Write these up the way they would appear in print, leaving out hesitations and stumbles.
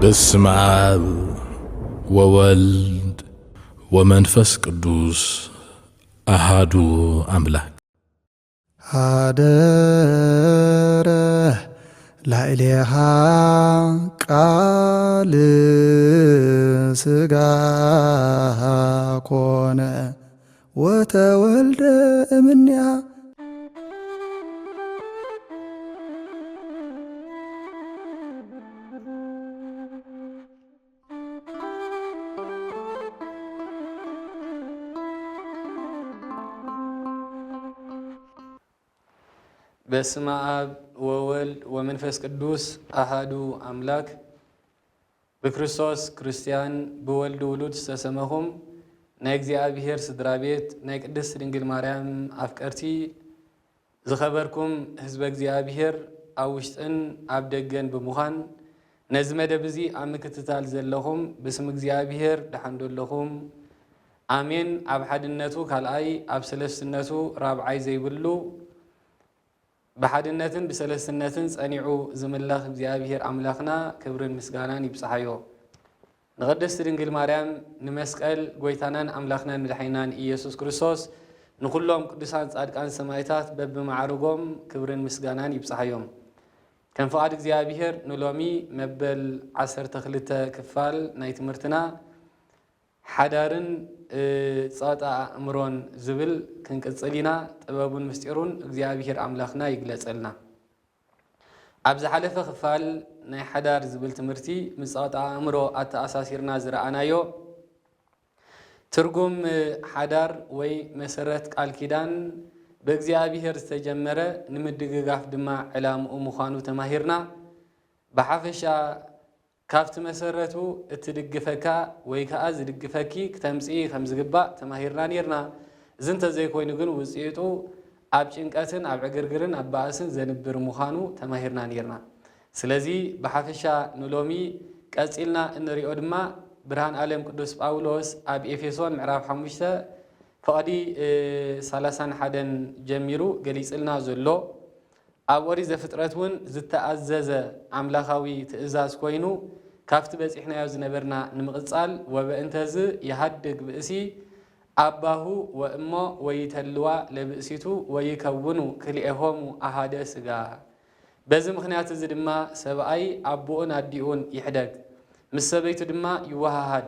በስመ አብ ወወልድ ወመንፈስ ቅዱስ አሃዱ አምላክ አደረ ላዕሌሃ ቃል ሥጋ ኮነ ወተወልደ እምኔሃ በስመ አብ ወወልድ ወመንፈስ ቅዱስ አሃዱ አምላክ በክርስቶስ ክርስቲያን በወልድ ውሉድ ዝተሰመኹም ናይ እግዚአብሔር ስድራ ቤት ናይ ቅድስት ድንግል ማርያም አፍቀርቲ ዝኸበርኩም ህዝበ እግዚአብሔር ኣብ ውሽጥን ኣብ ደገን ብምዃን ነዚ መደብ እዚ ኣብ ምክትታል ዘለኹም ብስም እግዚአብሔር ድሓን ዘለኹም ኣሜን። ኣብ ሓድነቱ ካልኣይ ኣብ ሰለስትነቱ ራብዓይ ዘይብሉ بحدنتن بسلسنتن صنيعو زملاخ እግዚአብሔር አምላኽና ክብርን ምስጋናን ይብጽሐዮ። ንቅድስት ድንግል ማርያም ንመስቀል ጎይታናን አምላኽናን መድኃኒናን ኢየሱስ ክርስቶስ ንኩሎም ቅዱሳን ጻድቃን ሰማዕታት በብማዕርጎም ክብርን ምስጋናን ይብጽሐዮም። ከም ፈቃድ እግዚአብሔር ንሎሚ መበል 12 ክፋል ናይ ትምህርትና ሓዳርን ጻጣ አእምሮን ዝብል ክንቅጽሊና ጥበቡን ምስጢሩን እግዚአብሔር አምላኽና ይግለጸልና። ኣብዚ ሓለፈ ክፋል ናይ ሓዳር ዝብል ትምህርቲ ምጻጣ አእምሮ ኣተኣሳሲርና ዝረአናዮ ትርጉም ሓዳር ወይ መሰረት ቃል ኪዳን በእግዚአብሔር ዝተጀመረ ንምድግጋፍ ድማ ዕላምኡ ምዃኑ ተማሂርና። ብሓፈሻ ካብቲ መሰረቱ እትድግፈካ ወይ ከዓ ዝድግፈኪ ክተምፂ ከም ዝግባእ ተማሂርና ነርና። እዚ እንተዘይኮይኑ ግን ውፅኢቱ ኣብ ጭንቀትን ኣብ ዕግርግርን ኣብ ባእስን ዘንብር ምዃኑ ተማሂርና ነርና። ስለዚ ብሓፈሻ ንሎሚ ቀፂልና እንሪኦ ድማ ብርሃን ዓለም ቅዱስ ጳውሎስ ኣብ ኤፌሶን ምዕራፍ 5 ፈቕዲ 31 ጀሚሩ ገሊፅልና ዘሎ ኣብ ኦሪት ዘፍጥረት እውን ዝተኣዘዘ ኣምላኻዊ ትእዛዝ ኮይኑ ካብቲ በፂሕናዮ ዝነበርና ንምቕጻል ወበእንተዝ ይሃድግ ብእሲ ኣባሁ ወእሞ ወይተልዋ ለብእሲቱ ወይከውኑ ክልኤሆሙ ኣሃደ ስጋ። በዚ ምክንያት እዚ ድማ ሰብኣይ ኣቦኡን ኣዲኡን ይሕደግ ምስ ሰበይቱ ድማ ይወሃሃድ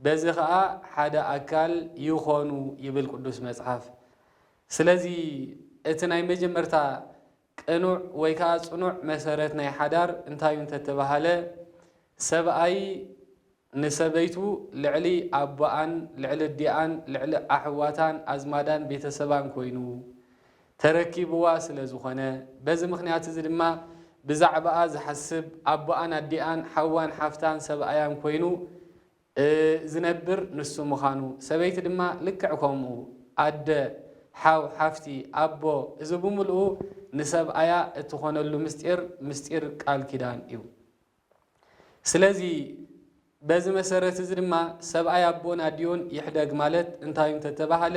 በዚ ከዓ ሓደ ኣካል ይኾኑ ይብል ቅዱስ መጽሓፍ። ስለዚ እቲ ናይ መጀመርታ ቅኑዕ ወይ ከዓ ጽኑዕ መሰረት ናይ ሓዳር እንታይ እንተተባሃለ ሰብኣይ ንሰበይቱ ልዕሊ ኣቦኣን ልዕሊ ዲኣን ልዕሊ ኣሕዋታን ኣዝማዳን ቤተሰባን ኮይኑ ተረኪብዋ ስለ ዝኾነ በዚ ምክንያት እዚ ድማ ብዛዕባኣ ዝሓስብ ኣቦኣን ኣዲኣን ሓዋን ሓፍታን ሰብኣያን ኮይኑ ዝነብር ንሱ ምዃኑ ሰበይቲ ድማ ልክዕ ከምኡ ኣደ ሓው ሓፍቲ ኣቦ እዚ ብምልኡ ንሰብኣያ እትኾነሉ ምስጢር ቃል ኪዳን እዩ። ስለዚ በዚ መሰረት እዚ ድማ ሰብኣይ ኣቦን ኣዲኡን ይሕደግ ማለት እንታይ እንተተባሃለ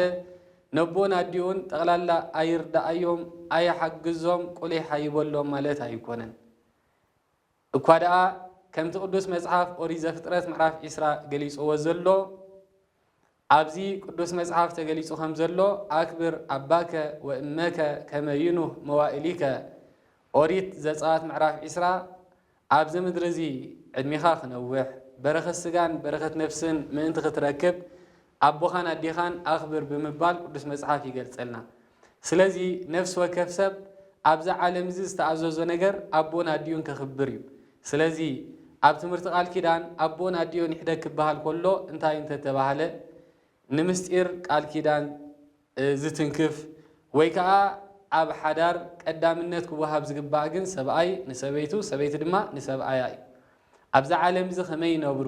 ነቦን ኣዲኡን ጠቕላላ ኣይርዳእዮም ኣየሓግዞም ቁልይ ሓይበሎም ማለት ኣይኮነን እኳ ደኣ ከምቲ ቅዱስ መጽሓፍ ኦሪት ዘፍጥረት ምዕራፍ 20 ገሊፅዎ ዘሎ ኣብዚ ቅዱስ መጽሓፍ ተገሊጹ ከም ዘሎ ኣክብር ኣባከ ወእመከ ከመ ይኑህ መዋእሊከ ኦሪት ዘጸአት ምዕራፍ 20 ኣብዚ ምድሪ እዚ ዕድሜኻ ክነውሕ በረኸት ስጋን በረኸት ነፍስን ምእንቲ ክትረክብ ኣቦኻን ኣዴኻን ኣኽብር ብምባል ቅዱስ መጽሓፍ ይገልጸልና። ስለዚ ነፍሲ ወከፍ ሰብ ኣብዚ ዓለም እዚ ዝተኣዘዞ ነገር ኣቦን ኣዲኡን ከኽብር እዩ። ስለዚ ኣብ ትምህርቲ ቃል ኪዳን ኣቦን ኣዲኡን ይሕደግ ክበሃል ከሎ እንታይ እንተተባሃለ ንምስጢር ቃል ኪዳን ዝትንክፍ ወይ ከዓ ኣብ ሓዳር ቀዳምነት ክወሃብ ዝግባእ ግን ሰብኣይ ንሰበይቱ ሰበይቲ ድማ ንሰብኣያ እዩ። ኣብዛ ዓለም እዚ ከመይ ይነብሩ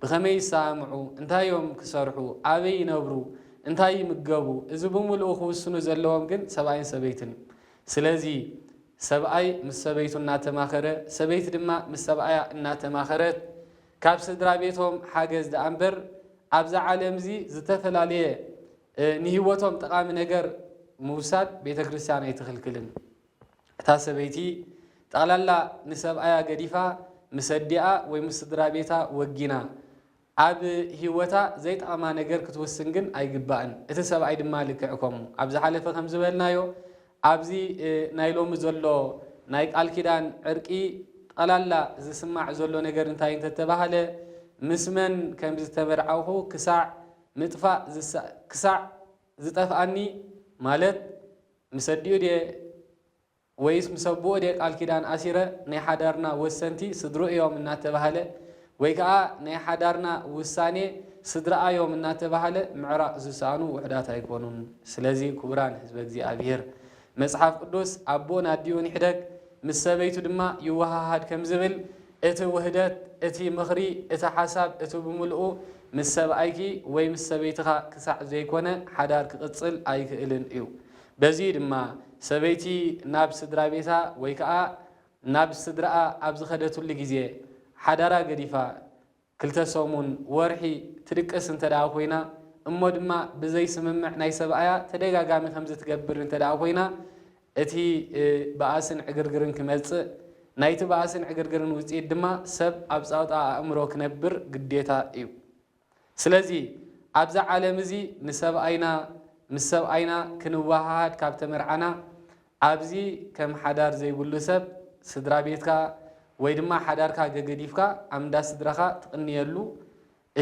ብኸመይ ይሰምዑ እንታዮም ክሰርሑ ኣበይ ይነብሩ እንታይ ይምገቡ እዚ ብምልኡ ክውስኑ ዘለዎም ግን ሰብኣይን ሰበይትን እዩ። ስለዚ ሰብኣይ ምስ ሰበይቱ እናተማኸረ ሰበይቲ ድማ ምስ ሰብኣያ እናተማኸረት ካብ ስድራ ቤቶም ሓገዝ ደኣ እምበር ኣብዛ ዓለም እዚ ዝተፈላለየ ንህይወቶም ጠቃሚ ነገር ምውሳድ ቤተ ክርስቲያን ኣይትኽልክልን። እታ ሰበይቲ ጠቕላላ ንሰብኣያ ገዲፋ مسدئة ومسدرا بيتا وجينا عب هيوتا زيت أما نجار كتوسنجن أي جبان اتساب عيد مالك عكم عبز حالة خمس بلنا يو عبزي نايلو مزولو نايك الكيدان عرقي قلالا زي سمع زولو نجار انتاين تتبهله مسمن كم زتبرعوه كساع متفا كساع زتفاني مالت مسديو دي ويس مسبو دي الكيدان أسيرة نحدرنا وسنتي صدرو يوم ناتبهله ويكا نحدرنا وساني صدر يوم ناتبهله معرق زسانو وحدات يكونون سلازي كبران حزب እግዚአብሔር مصحف قدوس أبونا ديون حدك مسبيتو دما يوهاد كم زبل اتو وحدات اتي مخري اتو حساب اتو بملؤو مسبايكي وي مسبيتها كسع زيكونه حدار كقصل ايكلن ايو بزي دما سبيتي ناب سدرا بيتا ويكا ناب سدرا ابز خدتو لغيزه حدارا غديفا كلتا سومون ورحي تدقس انتدا خوينا امو دما بزي سممع ناي سبايا تدغاغامي خمز تغبر انتدا خوينا اتي باسن عغرغرن كملص نايت باسن عغرغرن وصيت دما سب ابصاوطا امرو كنبر غديتا ايو سلازي ابز عالم زي نسباينا مسباينا كنواحد كاب تمرعنا ابزي كم حدار زي بلو سب سدرا بيتكا ويدما حداركا غغديفكا امدا سدرخا تقنيلو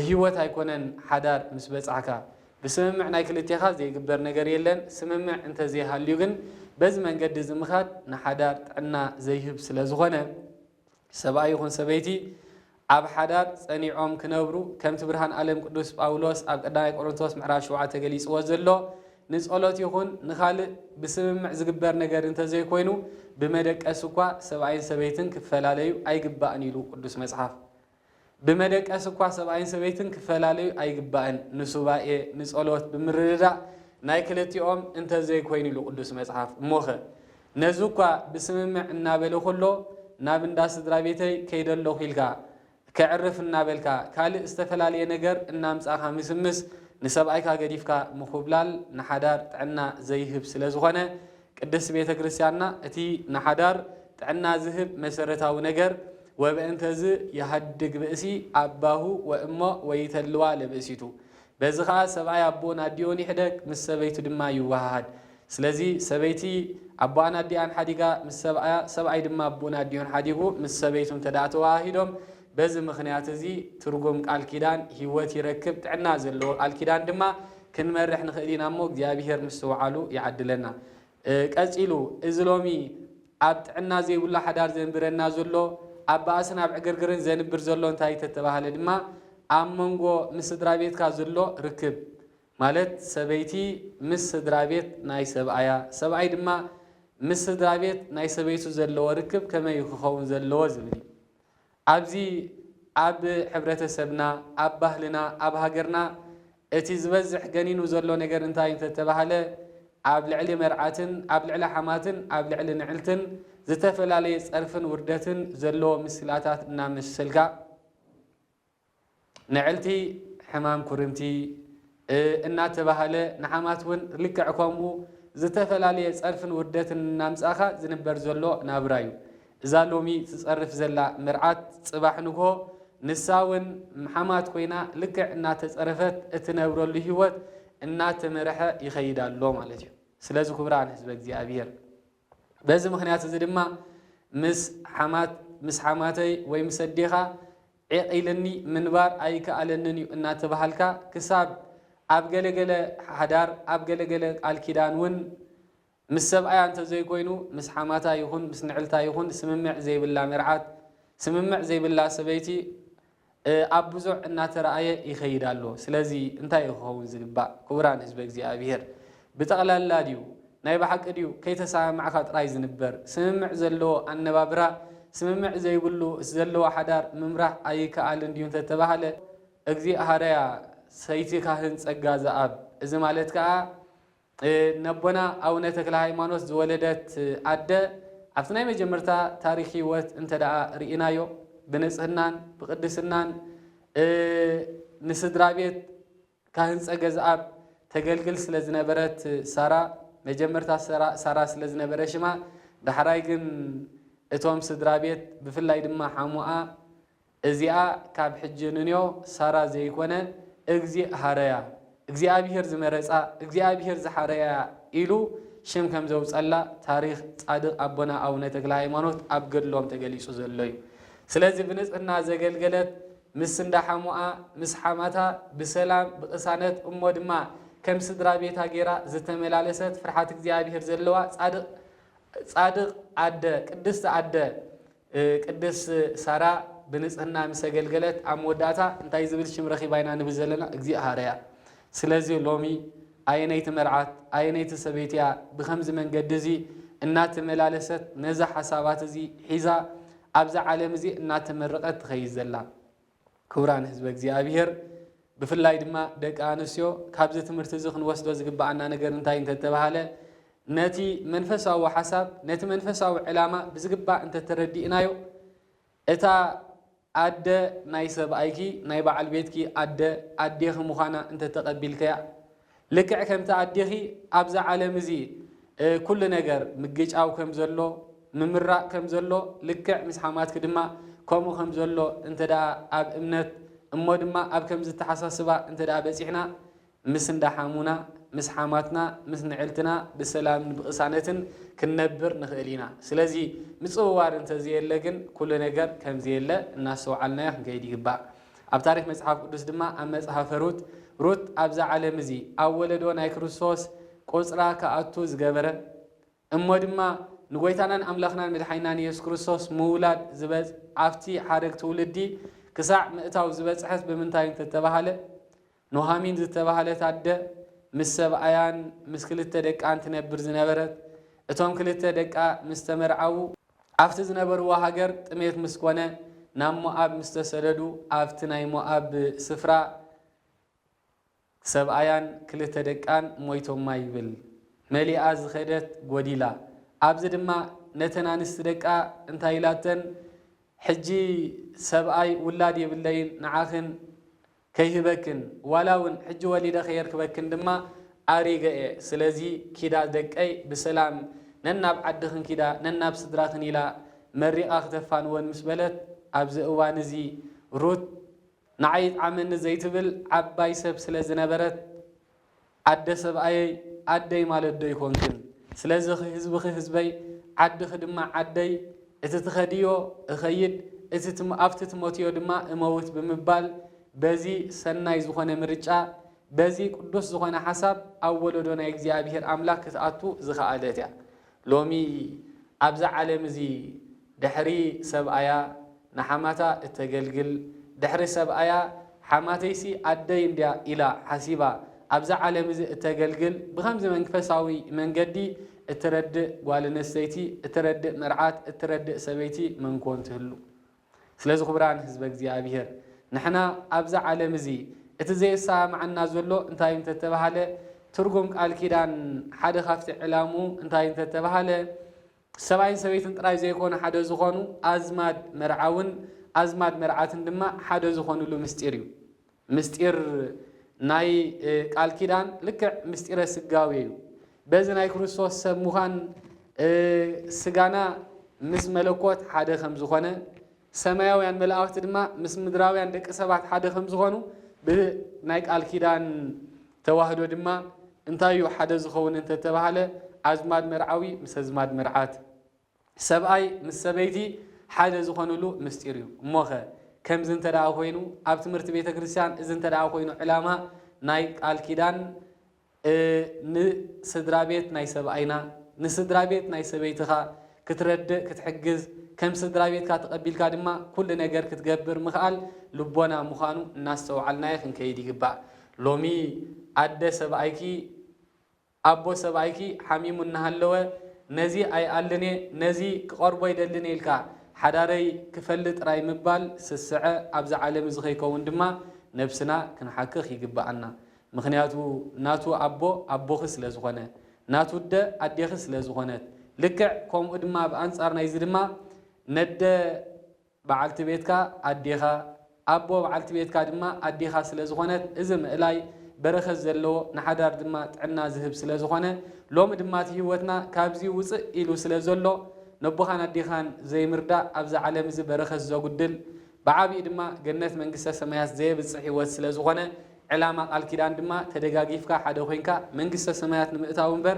هيوت ايكونن حدار مسبصعكا بسممع ناي كلتيخا زي غبر ነገር የለን ስምምዕ እንተ ዘይ ሃልዩ ግን በዚ መንገድ ዝምኻት ንሓዳር ጥዕና ዘይህብ ስለዝኾነ ሰብኣይ ይኹን ሰበይቲ ኣብ ሓዳር ጸኒዖም ክነብሩ ከምቲ ብርሃን ዓለም ቅዱስ ጳውሎስ ኣብ ቀዳማይ ቆሮንቶስ ምዕራፍ 7 ተገሊጽዎ ዘሎ ንጸሎት ይኹን ንኻልእ ብስምምዕ ዝግበር ነገር እንተ ዘይኮይኑ بمدقس እኳ ሰብኣይን ሰበይትን ክፈላለዩ ኣይግባእን ኢሉ ቅዱስ መጽሓፍ بمدقس እኳ ሰብኣይን ሰበይትን ክፈላለዩ ኣይግባእን ንሱባኤ ንጸሎት ብምርድዳ ናይ ክልቲኦም እንተ ዘይኮይኑ ኢሉ ቅዱስ መጽሓፍ እሞኸ ነዙ እኳ ብስምምዕ እናበለ ኩሎ ናብ እንዳ ስድራ ቤተይ ከይደለኹ ኢልካ كعرف النابلكا كالي استفلالي نجر النامساخا مسمس نسبعيكا قديفكا مخبلال نحدار تعنا زيهب سلازغانا قدس بيت كريستيانا اتي نحدار تعنا زهب مسرتاو نجر وبانتز يهدق بأسي أباه وإما ويتلوا لبأسيتو بزخا سبعي أبونا ديوني حدك مس سبيتو دما يوهاد سلازي سبيتي أبوانا ديان حديقا مس سبعي دما أبونا ديون حديقو مس سبيتو تدعتو واحدهم بز مخنيات زي ترجم الكيدان هيوتي ركب تعنا زلو الكيدان دما كن مرح نخلينا مو እግዚአብሔር مستوعالو يعدلنا قصيلو ازلومي ابت عنا زي ولا حدار زنبرنا زلو اباسنا بعغرغرن زنبر زلو انتاي تتباهل دما امنغو مسدرا بيت كا زلو ركب ማለት ሰበይቲ ምስ ስድራ ቤት ናይ ሰብኣያ ሰብኣይ ድማ ምስ ስድራ ቤት ናይ ሰበይቱ ዘለዎ ርክብ ከመይ ይኸውን ዘለዎ ዝብል أبزي أب حبرة سبنا أب بهلنا أب هجرنا اتزبزح جنين وزلوا نجار انتاي انت تبهله أب لعلي مرعاتن أب لعلي حماتن أب لعلي نعلتن زتفل عليه صرفن وردتن زلوا مسلاتات نام السلقة نعلتي حمام كرمتي إنها تبهله نحماتون لك عقامو زتفل عليه صرفن وردتن نام ساخا زنبر زلوا نابرايو زالومي تصرف زلا مرعات صباح نكو نساون محمد كوينا لك انها تصرفت اتنبرو لهيوت انها تمرحه يخيدالو مالتي سلازو كبران حزب እግዚአብሔር بز مخنيات زي دما مس حماتي وي مسديخا عقيلني منبار ايك علنني انها تبحالكا كساب ابغلغله حدار ابغلغله الكيدان ون مس سبعي أنت زي كوينو مس حماتا يخون مس نعلتا يخون سممع زي بالله مرعات سممع زي بالله سبيتي أبوزع إنها ترأيه يخيدالو سلازي انت يخون زقبا كبران حزب እግዚአብሔር بتقلال الله ديو نايب حق ديو كي تسامع معك رايز نبر سممع زلو النبابرا سممع زي بلو زلو حدار ممرح أي كألن ديو تتبهله اجزي أهريا سيتي كاهن سقاز أب إذا مالتك نبونا أو نتكل هايمانوس زولدت عدة عفتنا مجمرتا تاريخي وات انت دعا رئينايو بنسهنان بقدسنان نسدرابيت كاهن سقاز أب تقلقل سلزنبرت سارا مجمرتا سارا سلزنبرشما دحرايقن اتوام سدرابيت بفلاي دما حموعا እዚኣ ካብ ሕጂ ንንዮ ሳራ ዘይኮነ እግዚእ ሃረያ እግዚአብሔር ዝመረፃ እግዚአብሔር ዝሓረያ ኢሉ ሽም ከም ዘውፀላ ታሪክ ጻድቅ አቦና አቡነ ተክለ ሃይማኖት ኣብ ገድሎም ተገሊጹ ዘሎ እዩ። ስለዚ ብንጽህና ዘገልገለት ምስ እንዳሓሙኣ ምስ ሓማታ ብሰላም ብቅሳነት እሞ ድማ ከም ስድራ ቤታ ጌራ ዝተመላለሰት ፍርሓት እግዚአብሔር ዘለዋ ጻድቅ አደ ቅድስት አደ ቅድስት ሳራ ብንጽህና ምስ አገልገለት ኣብ መወዳእታ እንታይ ዝብል ሽም ረኺባይና ንብል ዘለና እግዚእ ሃረያ። ስለዚ ሎሚ ኣየነይቲ መርዓት ኣየነይቲ ሰበይትያ ብከምዚ መንገዲ እዚ እናተመላለሰት ነዛ ሓሳባት እዚ ሒዛ ኣብዛ ዓለም እዚ እናተመረቀት ትኸይድ ዘላ። ክቡራን ህዝቢ እግዚአብሔር ብፍላይ ድማ ደቂ ኣንስትዮ ካብዚ ትምህርቲ እዚ ክንወስዶ ዝግባአና ነገር እንታይ እንተተባሃለ ነቲ መንፈሳዊ ሓሳብ ነቲ መንፈሳዊ ዕላማ ብዝግባእ እንተተረዲእናዮ እታ ኣደ ናይ ሰብኣይኪ ናይ በዓል ቤትኪ ኣዴኺ ምዃና እንተተቐቢልከያ ልክዕ ከምቲ ኣዴኺ ኣብዛ ዓለም እዚ ኩሉ ነገር ምግጫው ከም ዘሎ ምምራቅ ከም ዘሎ ልክዕ ምስ ሓማትክ ድማ ከምኡ ከም ዘሎ እንተዳ ኣብ እምነት እሞ ድማ ኣብ ከምዚ ተሓሳስባ እንተዳ በፂሕና ምስ እንዳሓሙና ምስ ሓማትና ምስ ንዕልትና ብሰላም ብቅሳነትን ክንነብር ንኽእል ኢና። ስለዚ ምጽዋር እንተዝየለ ግን ኩሉ ነገር ከምዝየለ እናስተውዓልናዮ ክንከይድ ይግባእ። ኣብ ታሪክ መጽሓፍ ቅዱስ ድማ ኣብ መጽሓፈ ሩት ኣብዛ ዓለም እዚ ኣብ ወለዶ ናይ ክርስቶስ ቆፅራ ከኣቱ ዝገበረ እሞ ድማ ንጎይታናን ኣምላኽናን መድሓኒናን ኢየሱስ ክርስቶስ ምውላድ ዝበፅ ኣብቲ ሓረግ ትውልዲ ክሳዕ ምእታው ዝበፅሐት ብምንታይ እንተተባሃለ ኑሃሚን ዝተባሃለት ኣደ ምስ ሰብኣያን ምስ ክልተ ደቃን ትነብር ዝነበረት እቶም ክልተ ደቃ ምስ ተመርዓው ኣብቲ ዝነበርዎ ሃገር ጥሜት ምስ ኮነ ናብ ሞኣብ ምስ ተሰደዱ ኣብቲ ናይ ሞኣብ ስፍራ ሰብኣያን ክልተ ደቃን ሞይቶማ ይብል መሊኣ ዝኸደት ጎዲላ ኣብዚ ድማ ነተን ኣንስቲ ደቃ እንታይ ኢላተን ሕጂ ሰብኣይ ውላድ የብለይን ንዓኽን ከይህበክን ዋላ እውን ሕጂ ወሊደ ከየርክበክን ድማ ኣሪገአ ስለዚ ኪዳ ደቀይ ብሰላም ነናብ ዓድኽን ኪዳ ነናብ ስድራኽን ኢላ መሪቓ ክተፋንወን ምስ በለት ኣብዚ እዋን እዚ ሩት ንዓይ ጣዕመኒ ዘይትብል ዓባይ ሰብ ስለ ዝነበረት ኣደ ሰብኣየይ ኣደይ ማለት ዶ ይኮንክን ስለዚ ህዝብኺ ህዝበይ ዓድኺ ድማ ዓደይ እቲ ትኸድዮ እኸይድ እቲ ኣብቲ ትሞትዮ ድማ እመውት ብምባል በዚ ሰናይ ዝኾነ ምርጫ በዚ ቅዱስ ዝኾነ ሓሳብ ኣብ ወለዶ ናይ እግዚአብሔር ኣምላክ ክትኣቱ ዝኸኣለት እያ። ሎሚ ኣብዛ ዓለም እዚ ድሕሪ ሰብኣያ ንሓማታ እተገልግል ድሕሪ ሰብኣያ ሓማተይሲ ኣደይ እንድያ ኢላ ሓሲባ ኣብዛ ዓለም እዚ እተገልግል ብከምዚ መንፈሳዊ መንገዲ እትረድእ ጓል ኣንስተይቲ እትረድእ መርዓት እትረድእ ሰበይቲ መንኮን ትህሉ። ስለዚ ክቡራን ህዝቢ እግዚአብሔር ንሕና ኣብዛ ዓለም እዚ እቲ ዘየሰማዓና ዘሎ እንታይ እንተተባሃለ ትርጉም ቃል ኪዳን ሓደ ካብቲ ዕላሙ እንታይ እንተተባሃለ ሰብኣይን ሰበይትን ጥራይ ዘይኮነ ሓደ ዝኾኑ ኣዝማድ መርዓውን ኣዝማድ መርዓትን ድማ ሓደ ዝኾኑሉ ምስጢር እዩ። ምስጢር ናይ ቃል ኪዳን ልክዕ ምስጢረ ስጋዊ እዩ። በዚ ናይ ክርስቶስ ሰብ ምዃን ስጋና ምስ መለኮት ሓደ ከም ዝኾነ ሰማያውያን መላእክቲ ድማ ምስ ምድራውያን ደቂ ሰባት ሓደ ከም ዝኾኑ ብናይ ቃል ኪዳን ተዋህዶ ድማ እንታይ እዩ ሓደ ዝኸውን እንተተባሃለ ኣዝማድ መርዓዊ ምስ ኣዝማድ መርዓት ሰብኣይ ምስ ሰበይቲ ሓደ ዝኾኑሉ ምስጢር እዩ። እሞኸ ከምዚ እንተደኣ ኮይኑ ኣብ ትምህርቲ ቤተ ክርስቲያን እዚ እንተደኣ ኮይኑ ዕላማ ናይ ቃል ኪዳን ንስድራ ቤት ናይ ሰብኣይና ንስድራ ቤት ናይ ሰበይትኻ ክትረድእ ክትሕግዝ ከም ስድራ ቤትካ ተቐቢልካ ድማ ኩሉ ነገር ክትገብር ምኽኣል ልቦና ምዃኑ እናስተውዓልናዮ ክንከይድ ይግባእ። ሎሚ ኣደ ሰብኣይኪ ኣቦ ሰብኣይኪ ሓሚሙ እናሃለወ ነዚ ኣይኣልኔ ነዚ ክቐርቦ ይደልን ኢልካ ሓዳረይ ክፈልጥ ጥራይ ምባል ስስዐ ኣብዛ ዓለም እዚ ከይከውን ድማ ነብስና ክንሓክኽ ይግባአና። ምክንያቱ ናቱ ኣቦ ኣቦኺ ስለ ዝኾነ ናቱ ደ ኣዴኺ ስለ ዝኾነት ልክዕ ከምኡ ድማ ብኣንጻር ናይዚ ድማ ነደ በዓልቲ ቤትካ ኣዴኻ ኣቦ በዓልቲ ቤትካ ድማ ኣዴኻ ስለ ዝኾነት እዚ ምእላይ በረኸት ዘለዎ ንሓዳር ድማ ጥዕና ዝህብ ስለ ዝኾነ ሎሚ ድማ እቲ ህይወትና ካብዚ ውፅእ ኢሉ ስለ ዘሎ ነቦኻን ኣዴኻን ዘይምርዳእ ኣብዛ ዓለም እዚ በረኸት ዘጉድል بعابي دما جنة منقسة سمايات زي بتصحي سلازوخنا علامة قال كيدان دما تدقاقيفكا حدا خوينكا منقسة سمايات نمئتاو مبر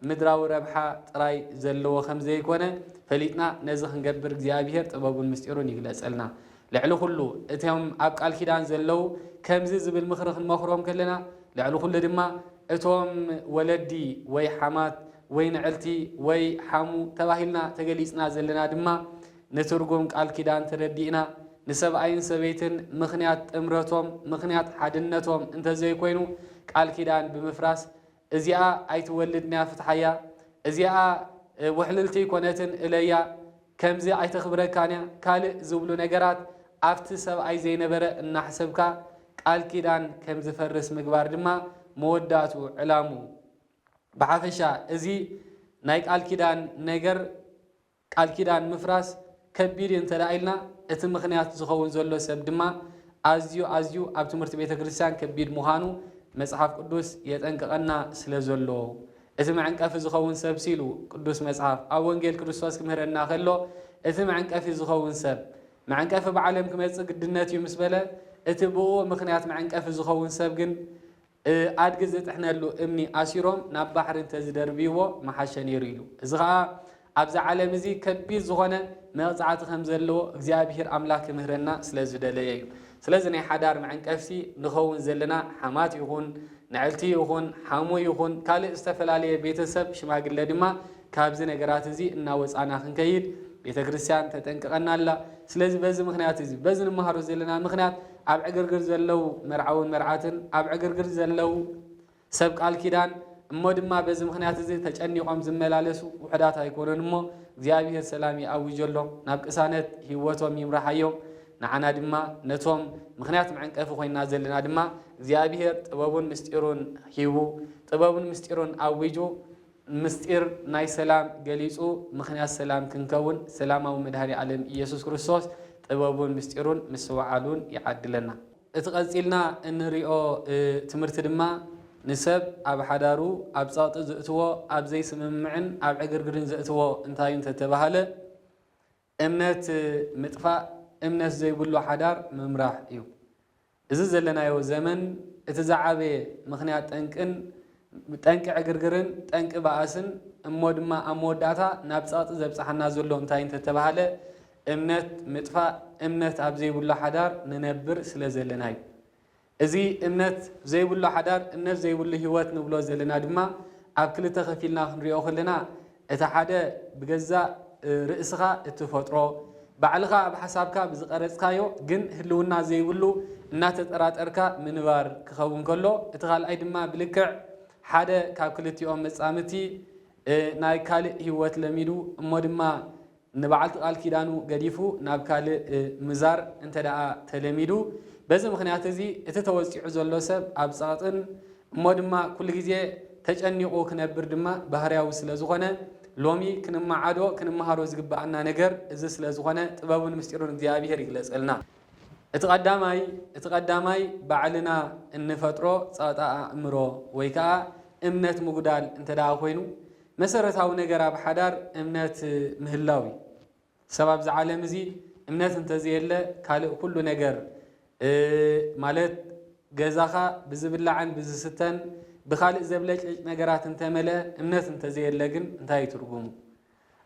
مدراو ربحا تراي زلو خمزة يكونا فليتنا نزخ نقبر እግዚአብሔር ጥበቡን ምስጢሩን ይግለጽልና لعلو كله اتهم اب قال كيدان زلو كمزي زبل مخرخ المخروم كلنا لعلو كله دما اتهم ولدي وي حمات وي نعلتي وي حمو تباهلنا تقليصنا زلنا دما نترجم قال كيدان تردينا نسبعين سبيتن مخنيات امرتهم مخنيات حدنتهم انت زي كوينو قال كيدان بمفراس ازيا ايتولدنا فتحيا ازيا وحللتي كونتن اليا كمزي ايتخبركانيا كالي زبلو نغرات افت سبعي زي نبره ان حسبكا قال كيدان كمزي فرس مغبار دما موداتو علامو بعفشا ازي ناي قال كيدان نغر قال كيدان مفراس كبير انترايلنا ات مخنيات زخون زلو سب دما ازيو اب تمرت بيت كريستيان كبير مهانو مصحف قدوس يطنققنا سلازلو اسم عنقف زخون سب سيلو قدوس مصحف او وانجيل كريستوس كمهرنا خلو اسم عنقف زخون سب معنقف بعالم كمص قدنات يمسبله اتبو مخنيات معنقف زخون سب جن ادغزت احنا له امني اسيروم ناب بحر تزدربيو محشن يريلو ازغا ابز عالم زي كبير زخونه مقصعات خمزلو እግዚአብሔር አምላክ ምህረና ስለዝደለየ ስለዚህ ናይ ሓዳር መعنቀፍሲ ንኸውን ዘለና ሓማት ይኹን ንዕልቲ ይኹን ሓሙ ይኹን ካልእ ዝተፈላልየ ቤተሰብ ሽማግለ ድማ ካብዚ ነገራት እዚ እናወፃና ክንከይድ ቤተክርስቲያን ተጠንቅቀና ኣላ ስለዚህ በዚ ምክንያት እዚ በዚ ንመሃሮ ዘለና ምክንያት ኣብ ዕግርግር ዘለው መርዓውን መርዓትን ኣብ ዕግርግር ዘለው ሰብ ቃል ኪዳን እሞ ድማ በዚ ምክንያት እዚ ተጨኒቆም ዝመላለሱ ውሕዳት ኣይኮኑን እሞ እግዚአብሔር ሰላም ይአውጀሎ ናብ ቅሳነት ህይወቶም ይምራሓዮም ንዓና ድማ ነቶም ምክንያት መعنቀፍ ኮይና ዘለና ድማ እግዚአብሔር ጥበቡን ምስጢሩን ሂቡ ጥበቡን ምስጢሩን አውጆ ምስጢር ናይ ሰላም ገሊጹ ምክንያት ሰላም ክንከውን ሰላማዊ መድኃኒ ዓለም ኢየሱስ ክርስቶስ ጥበቡን ምስጢሩን ምስዋዓሉን ይዓድለና እትቀጽልና እንሪኦ ትምህርት ድማ نسب أب حدارو أب صوت زأتوا أب زي سممعن أب عقرقرن زأتوا انتاين تتبهله امنت متفا امنت زي بلو حدار ممراح يو إذا زلنا يو زمن اتزعبي مخنيات تنك عقرقرن تنك باسن امود ما امود داتا ناب صوت زبص حنا زلو انتاين تتبهله امنت متفا امنت أب زي بلو حدار ننبر سلازلنا يو ازي امنت زي بلو حدار النفس زي بلو هوات نبلو زلنا دما اب كل تخفيلنا نريو خلنا اتا حدا بجزا رئسها اتفطرو بعلغا بحسابك بزقرصكايو جن هلونا زي بلو እና ተጠራጠርካ ምንባር ክኸውን ከሎ እትኻልኣይ ድማ ብልክዕ ሓደ ካብ ክልቲኦም መጻምቲ ናይ ካልእ ህይወት ለሚዱ እሞ ድማ ንበዓልቲ ቃል ኪዳኑ ገዲፉ ናብ ካልእ ምዛር እንተደኣ ተለሚዱ በዚ ምክንያት እዚ እቲ ተወፂዑ ዘሎ ሰብ ኣብ ጻጥን እሞ ድማ ኩሉ ግዜ ተጨኒቑ ክነብር ድማ ባህርያዊ ስለ ዝኾነ ሎሚ ክንማዓዶ ክንማሃሮ ዝግባአና ነገር እዚ ስለ ዝኾነ ጥበቡን ምስጢሩን እግዚአብሔር ይግለጽልና እትቀዳማይ ባዕልና እንፈጥሮ ጻጣ አእምሮ ወይ ከዓ እምነት ምጉዳል እንተደኣ ኮይኑ መሰረታዊ ነገር ኣብ ሓዳር እምነት ምህላዊ ሰባብ ዝዓለም እዚ እምነት እንተዘየለ ካልእ ኩሉ ነገር ማለት ገዛኻ ብዝብላዕን ብዝስተን بخالق زبلج نجارات انتمله امنت انتزيل لكن انتهي ترجمه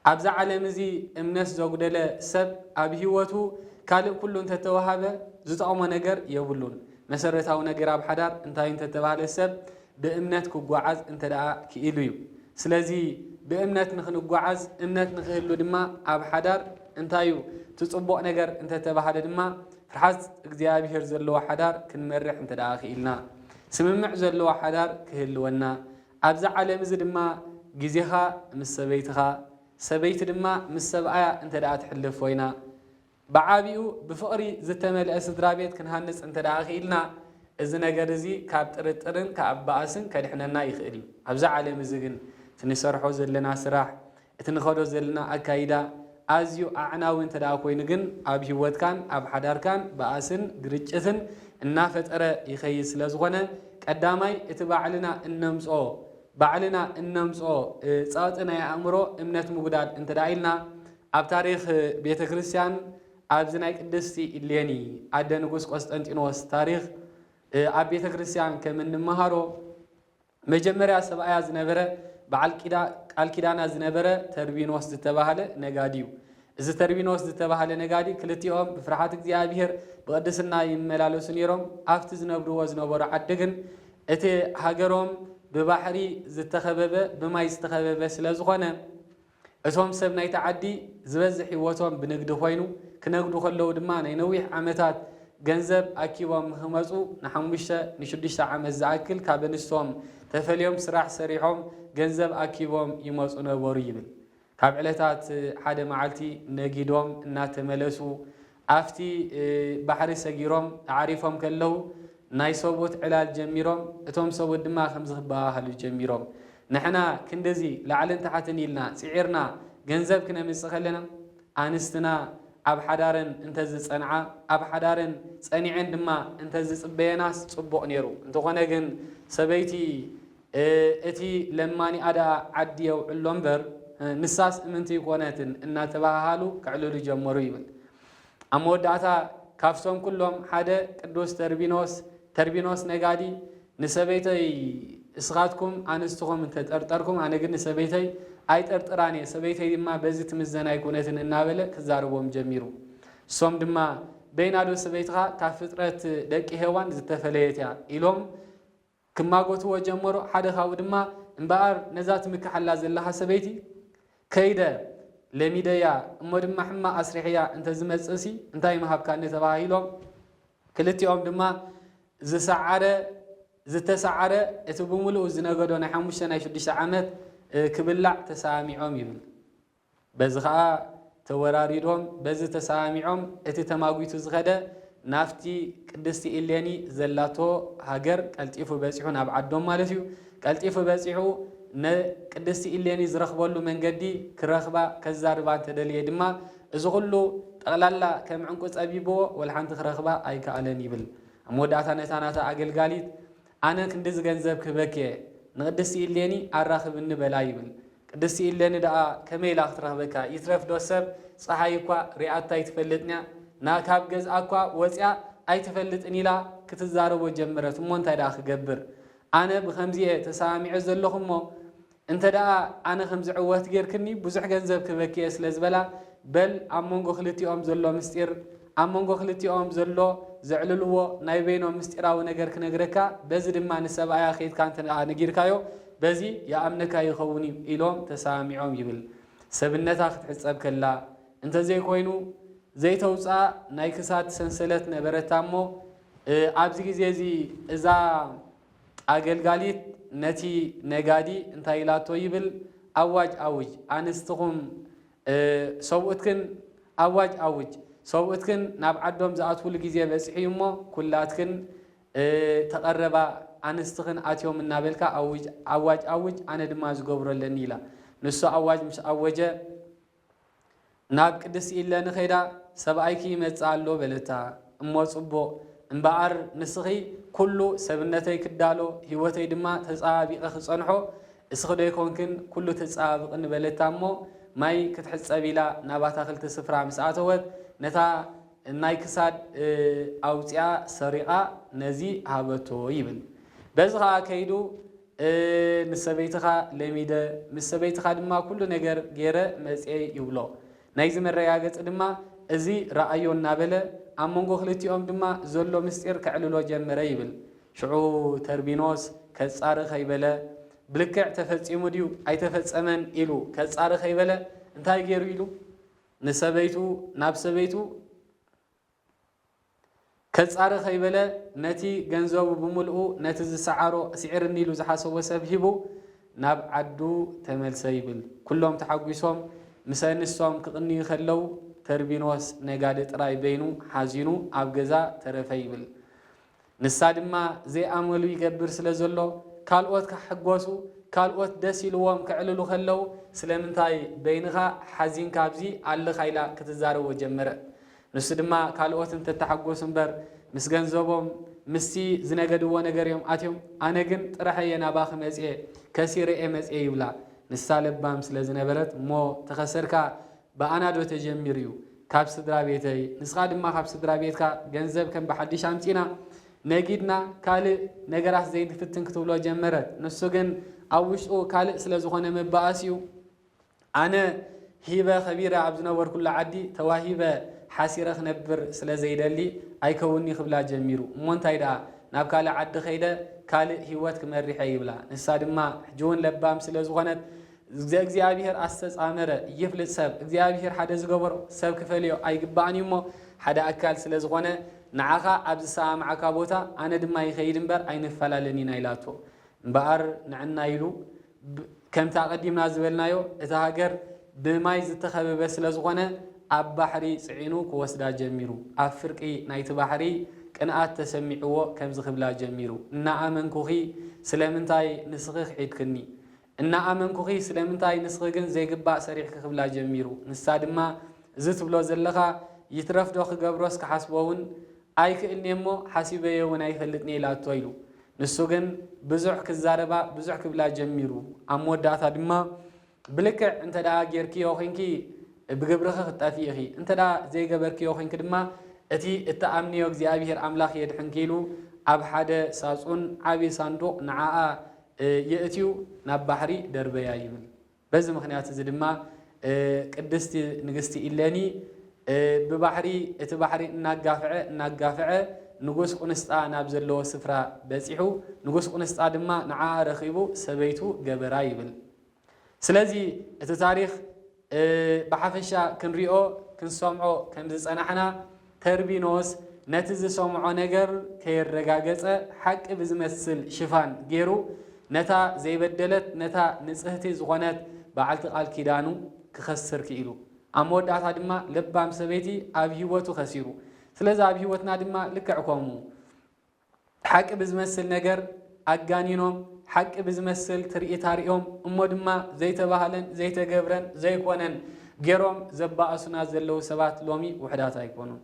عبز عالم زي امنس زوجدله سب ابي هوتو كالق كله انت توهبه زت أو نجار يقولون مسرته أو نجار أب حدار انتهي انت تبعله سب بامنت كوجعز انت دا كيلويو سلازي بامنت نخن كوجعز امنت نخلو دما أب حدار انتهيو تصبق نجار انت تبعله دما فرحت እግዚአብሔር ዘሎ حدار كنمرح انت دا خيلنا سممع زلو حدار كهلونا أبز عالم زدما جزيها مسبيتها سبيت دما مسبعة أنت دعت حلف وينا بعابيو بفقري زتمل أسدرابيت كن هنس أنت داخلنا إذن جرزي كابترترن كأباسن كدحنا يخيري أبز عالم زجن تنسرحو زلنا سراح تنخدو زلنا أكايدا أزيو أعناو أنت داخوين جن أبي هوت كان أب حدار كان باسن جريتشثن النافت أرى يخيس لزغنا قدامي اتباعلنا النمسو بعلنا النمسو صوتنا يا أمرو امنت مقداد انت دايلنا اب تاريخ بيت كريستيان أبزناي قدستي إليني أدى نقص قسطنطينوس تاريخ أبي تكريستيان كمن مهارو مجمرة سبعة زنبرة بالكيدانا زنبرة تربينوس زتباهله نجاديو إذا تربينوس زتباهله نجادي كلتيهم بفرحات እግዚአብሔር بقدسنا يملالو سنيرهم أفت زنبرو وزنبرو عدقن إتي هاجرهم ببحري زتخببة بما يستخببة سلازخانة أتهم سبنا يتعدي زبز حيوتهم بنقد خوينو كنقد خلو دمان ينويح عمتات جنزب أكيوام همزو نحمشة نشدش عمز زعكل كابنستهم تفليهم سراح سريحهم جنزب أكيوام يمسون وريبل كابعلتات حدا معلتي نجيدهم النات ملسو أفتي بحر سجيرهم عارفهم كله نايصوبت على الجميرهم أتهم صوت دماغ خمس خباها الجميرهم نحنا كندزي لعلن تحتني لنا سعرنا جنزب كنا مسخلنا أنستنا أب حدارن انتز صنعة أب حدارن صنيع عندما انتز بيناس صبوا نيرو انتو خناجن سبيتي اتي لماني أدا عديو اللومبر نساس منتي قوناتن إن تباهالو كعلو جمرو يبل أمود عتا كافسون كلهم حدا قدوس تربينوس نجادي نسبيتي إسقاطكم أنستهم انت ترتركم أنا قلنا سبيتي أي ترتراني سبيتي ما بزت مزنا يكونتن النابلة كزاربهم جميرو صوم دما بين هذا سبيتها كفترة دك هوان زتفليتها إلهم كما قلت هو جمرو حدا خاود ما انبار نزات مكحلا زلها سبيتي كيدا لميديا مدم محمد أسرحيا انت زمزسي انتي مهاب كان تباهيلهم كلتي يوم دما زتسعره اتبملو زنغدو نحمش نايشدش عامت كبلع تسامعهم يبل بزخا توراريدهم بز تسامعهم اتتماغيتو زخده نافتي قدستي إليني زلاتو هاجر قلطيفو بصيحو ناب عدوم مالتيو قلطيفو بصيحو قدستي إليني زرخبولو منغدي كرخبا كزاربا تدليه دما ازغلو طقلالا كم عنكو صبيبو والحنت خرخبا ايكالن يبل اموداتا نتاناتا اغلغاليت أنا كندز جنزب كبكة نقدسي إليني أراخب النبلا يبل قدسي إليني دا كميل أختره بكا يترف دوسب صحايقوا رئات يتفلتنا ناكاب جز أقوا وزع أي تفلتني لا كتزارو وجمرت مون تداخ جبر أنا بخمزية تسامع زلهم مو أنت دا أنا خمز عوات غير كني بزح جنزب كبكة سلزبلا بل أمونغو خلتي أم زلو مستير أمونغو خلتي أم زلو زعللو نايبينو مستيراو نجر كنجركا بزد ما نسبة يا خيط كانت نجير كايو بزي يا أمنكا يخوني إلهم تسامعهم يبل سبنة أخت حسب كلا أنت زي كوينو زي توسع نايكسات سنسلت نبرتامو أبزي زي إذا أقل قاليت نتي نجادي أنت إلاتو يبل أوج أنستهم صوتكن أوج صوتكن نابعدهم زعات كل جزية بس حيومه كلاتكن تقربا أنستخن أتيوم النابلكا أوج أنا دماغ قبر اللنيلا نسو أوج مش أوجه ناب قدس إلا نخيدا سبعيكي متسالو بلتا موصبو انبعر نسخي كله سبنتي كدالو هيوتي دما تسابي خصنحو اسخدو يكونكن كله تسابق بلتا مو ماي كتحصبيلا ناباتا خلت سفرا مساعتوت نتا نايكساد أوتيا سريعة نزي هابتو يبل بزغا كيدو نسبيتها لميده مسبيتها دما كل نجر غيره مسئي يبلو نايزم الرياقت دما ازي رأيو النابلة أمونغو خلتيهم دما زولو مستير كعلولو جمرة يبل شعو تربينوس كتصارخ يبلا بلكع تفتصيمو ديو أي تفتصمن إلو كتصارخ يبلا انتاي غيرو إلو نسبيتو نابسبيتو كتصارخ يبلا نتي جنزوب بملؤو نتي زسعارو سعر النيلو زحاسو وسبهبو ناب عدو تمل سيبل كلهم تحقيسهم مسانسهم كقني خلو تربينوس نجادة راي بينو حزينو أبجزا ترفيبل نسادما زي أملو يجبر سلزلو كالوت كحجوسو كالوت دسيلوهم كعللو خلو سلامنتاي بينها حزين كابزي على خيلا كتزارو وجمرة نسدما كالوت انت تحجوسن بر مسجن زوبهم مسي زنجدو ونجريهم أتيهم أنا جنت راح ينابخ مسئ كثير مسئ يبلا نسالب بام سلزنا برت مو تخسر كا بأنا دو تجمريو ካብ ስድራ ቤተይ ንስኻ ድማ ካብ ስድራ ቤትካ ገንዘብ ከም ብሓድሽ ኣምፂና ነጊድና ካልእ ነገራት ዘይትፍትን ክትብሎ ጀመረት ንሱ ግን ኣብ ውሽጡ ካልእ ስለ ዝኾነ መባእስዩ ኣነ ሂበ ኸቢረ ኣብ ዝነበርኩላ ዓዲ ተዋሂበ ሓሲረ ክነብር ስለ ዘይደሊ ኣይከውኒ ክብላ ጀሚሩ እሞ እንታይ ደኣ ናብ ካልእ ዓዲ ኸይደ ካልእ ህይወት ክመሪሐ ይብላ ንሳ ድማ ሕጂ እውን ለባም ስለ ዝኾነት እግዚኣብሔር ኣስተፃመረ ይፍልጥ ሰብ እግዚኣብሔር ሓደ ዝገበሮ ሰብ ክፈልዮ ኣይግባእን እዩ እሞ ሓደ ኣካል ስለ ዝኾነ ንዓኻ ኣብ ዝሰማዓካ ቦታ ኣነ ድማ ይኸይድ እምበር ኣይንፈላለን ኢና ኢላቶ እምበኣር ንዕና ኢሉ ከምታ ቀዲምና ዝበልናዮ እቲ ሃገር ብማይ ዝተኸበበ ስለ ዝኾነ ኣብ ባሕሪ ፅዒኑ ክወስዳ ጀሚሩ ኣብ ፍርቂ ናይቲ ባሕሪ ቅንኣት ተሰሚዕዎ ከምዚ ክብላ ጀሚሩ እናኣመንኩኺ ስለምንታይ ንስኺ ክሒድክኒ እናኣመንኩኺ ስለምንታይ ንስኺ ግን ዘይግባእ ሰሪሕክ ክብላ ጀሚሩ ንሳ ድማ እዚ ትብሎ ዘለኻ ይትረፍዶ ክገብሮስ ክሓስቦ እውን ኣይክእልኒ እሞ ሓሲበየ እውን ኣይፈልጥኒ ኢላቶ ኢሉ ንሱ ግን ብዙሕ ክዛረባ ብዙሕ ክብላ ጀሚሩ ኣብ መወዳእታ ድማ ብልክዕ እንተ ደኣ ጌርክዮ ኮንኪ ብግብርኺ ክጠፊ ኢኺ እንተ ደኣ ዘይገበርክዮ ኮንኪ ድማ እቲ እተኣምንዮ እግዚኣብሔር ኣምላኽ የድሕንኪ ኢሉ ኣብ ሓደ ሳጹን ዓብዪ ሳንዱቕ ንዓኣ የእትዩ ናብ ባሕሪ ደርበያ ይብል በዚ ምክንያት እዚ ድማ ቅድስቲ ንግስቲ ኢለኒ ብባሕሪ እቲ ባሕሪ እናጋፍዐ ንጉስ ቁንስጣ ናብ ዘለዎ ስፍራ በፂሑ ንጉስ ቁንስጣ ድማ ንዓኣ ረኺቡ ሰበይቱ ገበራ ይብል ስለዚ እቲ ታሪክ ብሓፈሻ ክንሪኦ ክንሰምዖ ከም ዝፀናሕና ተርቢኖስ ነቲ ዝሰምዖ ነገር ከየረጋገፀ ሓቂ ብዝመስል ሽፋን ገይሩ ነታ ዘይበደለት ነታ ንጽህቲ ዝኾነት በዓልቲ ቃል ኪዳኑ ክኸስር ክኢሉ ኣብ መወዳእታ ድማ ልባም ሰበይቲ ኣብ ሂወቱ ከሲሩ ስለዚ ኣብ ሂወትና ድማ ልክዕ ከምኡ ሓቂ ብዝመስል ነገር ኣጋኒኖም ሓቂ ብዝመስል ትርኢት ኣርእዮም እሞ ድማ ዘይተባህለን ዘይተገብረን ዘይኮነን ገይሮም ዘባእሱና ዘለው ሰባት ሎሚ ውሕዳት ኣይኮኑን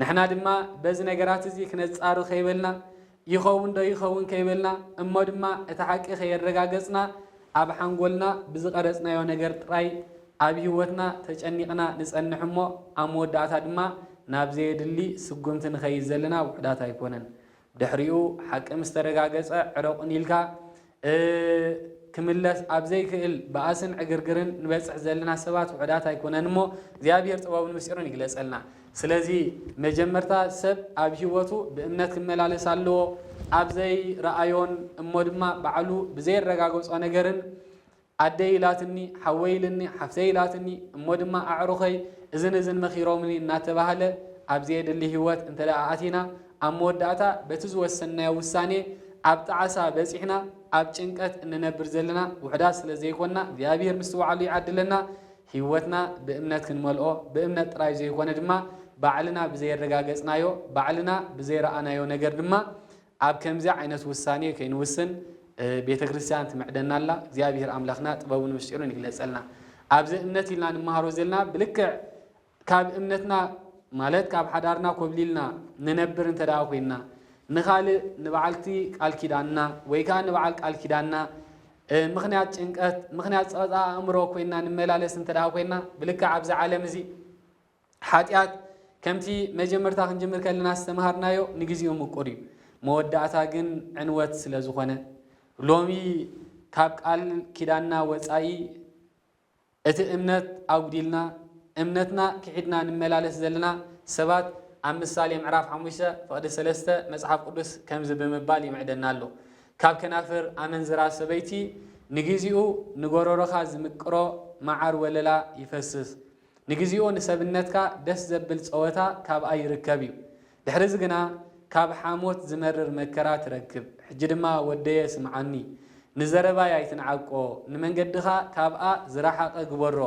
ንሕና ድማ በዚ ነገራት እዚ ክነፃሪ ከይበልና ይኸውን ዶ ይኸውን ከይበልና እሞ ድማ እቲ ሓቂ ከየረጋገፅና ኣብ ሓንጎልና ብዝቀረፅናዮ ነገር ጥራይ ኣብ ሂወትና ተጨኒቕና ንፀንሕ እሞ ኣብ መወዳእታ ድማ ናብ ዘየድሊ ስጉምቲ ንኸይድ ዘለና ውሕዳት ኣይኮነን ድሕሪኡ ሓቂ ምስ ተረጋገፀ ዕረቁን ኢልካ ክምለስ ኣብ ዘይክእል በኣስን ዕግርግርን ንበፅሕ ዘለና ሰባት ውሕዳት ኣይኮነን እሞ እግዚኣብሔር ጥበቡን ምስጢሩን ይግለፀልና ስለዚ መጀመርታ ሰብ ኣብ ሂወቱ ብእምነት ክመላለስ ኣለዎ ኣብ ዘይረኣዮን እሞ ድማ ባዕሉ ብዘይረጋገፆ ነገርን ኣደይ ኢላትኒ ሓወይ ኢልኒ ሓፍተይ ኢላትኒ እሞ ድማ ኣዕሩኸይ እዝን መኺሮምኒ እናተባህለ ኣብ ዘየድሊ ሂወት እንተ ደኣ ኣቲና ኣብ መወዳእታ በቲ ዝወሰናዮ ውሳኔ ኣብ ጣዓሳ በፂሕና ኣብ ጭንቀት እንነብር ዘለና ውሕዳት ስለ ዘይኮንና እግዚኣብሔር ምስ ባዕሉ ይዓድለና ሂወትና ብእምነት ክንመልኦ ብእምነት ጥራይ ዘይኮነ ድማ ባዕልና ብዘይረጋገፅናዮ ባዕልና ብዘይረኣናዮ ነገር ድማ ኣብ ከምዚ ዓይነት ውሳኔ ከይንውስን ቤተ ክርስቲያን ትምዕደና ኣላ እግዚኣብሔር ኣምላኽና ጥበቡን ምስጢሩን ይግለፀልና ኣብዚ እምነት ኢልና ንመሃሮ ዘለና ብልክዕ ካብ እምነትና ማለት ካብ ሓዳርና ኮብሊልና ንነብር እንተ ደኣ ኮይንና ንኻልእ ንበዓልቲ ቃል ኪዳንና ወይ ከዓ ንበዓል ቃል ኪዳንና ምክንያት ጭንቀት ምክንያት ፀቕጣ ኣእምሮ ኮይንና ንመላለስ እንተ ደኣ ኮይንና ብልክዕ ኣብዚ ዓለም እዚ ሓጢኣት ከምቲ መጀመርታ ክንጅምር ከለና ዝተምሃርናዮ ንግዚኡ ምቁር እዩ መወዳእታ ግን ዕንወት ስለ ዝኾነ ሎሚ ካብ ቃል ኪዳንና ወፃኢ እቲ እምነት ኣጉዲልና እምነትና ክሒድና ንመላለስ ዘለና ሰባት ኣብ ምሳሌ ምዕራፍ 5 ፍቅዲ 3 መጽሓፍ ቅዱስ ከምዚ ብምባል ይምዕደና ኣሎ ካብ ከናፍር ኣመንዝራ ሰበይቲ ንግዚኡ ንጎረሮኻ ዝምቅሮ መዓር ወለላ ይፈስስ ንግዚኡ ንሰብነትካ ደስ ዘብል ፀወታ ካብኣ ይርከብ እዩ ድሕሪዚ ግና ካብ ሓሞት ዝመርር መከራ ትረክብ ሕጂ ድማ ወደየ ስምዓኒ ንዘረባይ ኣይትንዓቆ ንመንገድኻ ካብኣ ዝረሓቐ ግበሮ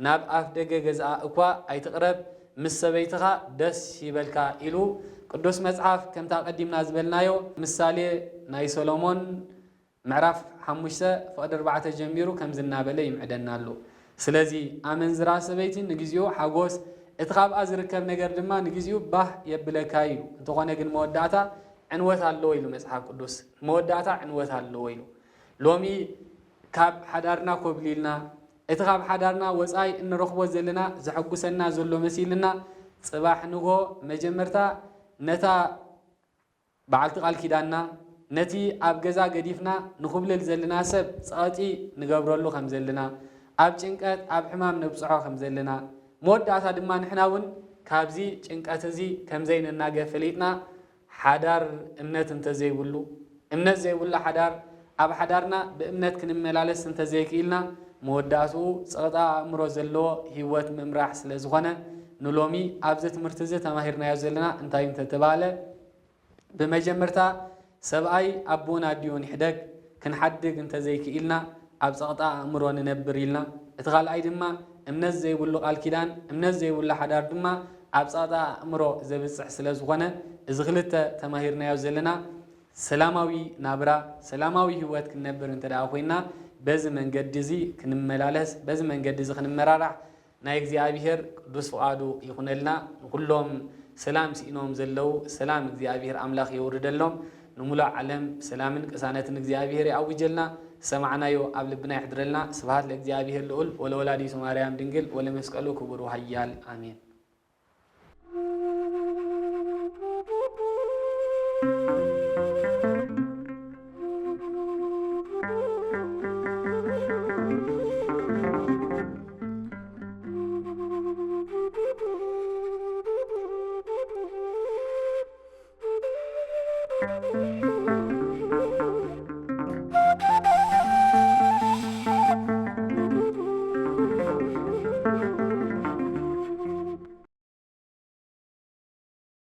ናብ ኣፍ ደገ ገዝኣ እኳ ኣይትቕረብ ምስ ሰበይትኻ ደስ ይበልካ ኢሉ ቅዱስ መጽሓፍ ከምታ ቀዲምና ዝበልናዮ ምሳሌ ናይ ሰሎሞን ምዕራፍ 5 ፍቅዲ 4 ጀሚሩ ከም ዝናበለ ይምዕደና ኣሎ ስለዚ ኣመንዝራ ሰበይቲ ንግዚኡ ሓጎስ እቲ ካብኣ ዝርከብ ነገር ድማ ንግዚኡ ባህ የብለካ ኢሉ እንተኾነ ግን መወዳእታ ዕንወት ኣለዎ ኢሉ መጽሓፍ ቅዱስ መወዳእታ ዕንወት ኣለዎ ኢሉ ሎሚ ካብ ሓዳርና ኮብሊልና اتخاب حدارنا وصاي ان رخبو زلنا زحقسنا زلو مسيلنا صباح نغو مجمرتا نتا بعلت قال كيدانا نتي اب غزا غديفنا نخبلل زلنا سب صاطي نغبرلو خم زلنا اب ጭንቀት اب حمام نبصحو خم زلنا موداتا دما نحناون كابزي ጭንቀትዚ كم زيننا غفليتنا حدار امنت انت زيبلو امنت زيبلو حدار اب حدارنا بامنت كنملالس انت زيكيلنا موداسو صقطا امرو زلو هيوت ممراح سلازخونه نلومي ابزت مرتزه تماهرنا يزلنا انتي انت تباله بمجمرتا سبعي ابونا ديون حدق كنحدق انت زيكيلنا اب صقطا امرو ننبريلنا اتغال اي دما امنت زيبلو قال كيدان امنت زيبلو حدار دما اب صقطا امرو زبصح سلازخونه ازغلته تماهرنا يزلنا سلاماوي نابرا سلاماوي هيوت كنبر انت داخوينا بز منجد زي كنملالس بز منجد زي كنمرارع ناي እግዚአብሔር ቅዱስ ፈቃዱ ይሁንልና ሁሉም ሰላም ሲኖም ዘለው ሰላም እግዚአብሔር አምላክ ይወርደሎም ንሙላ ዓለም ሰላምን ቅሳነትን እግዚአብሔር ያውጀልና ሰማዕናዮ ኣብ ልብና ይሕድረልና ስብሐት ለእግዚአብሔር ልዑል ወለወላዲቱ ማርያም ድንግል ወለመስቀሉ ክቡር ወኃያል አሜን።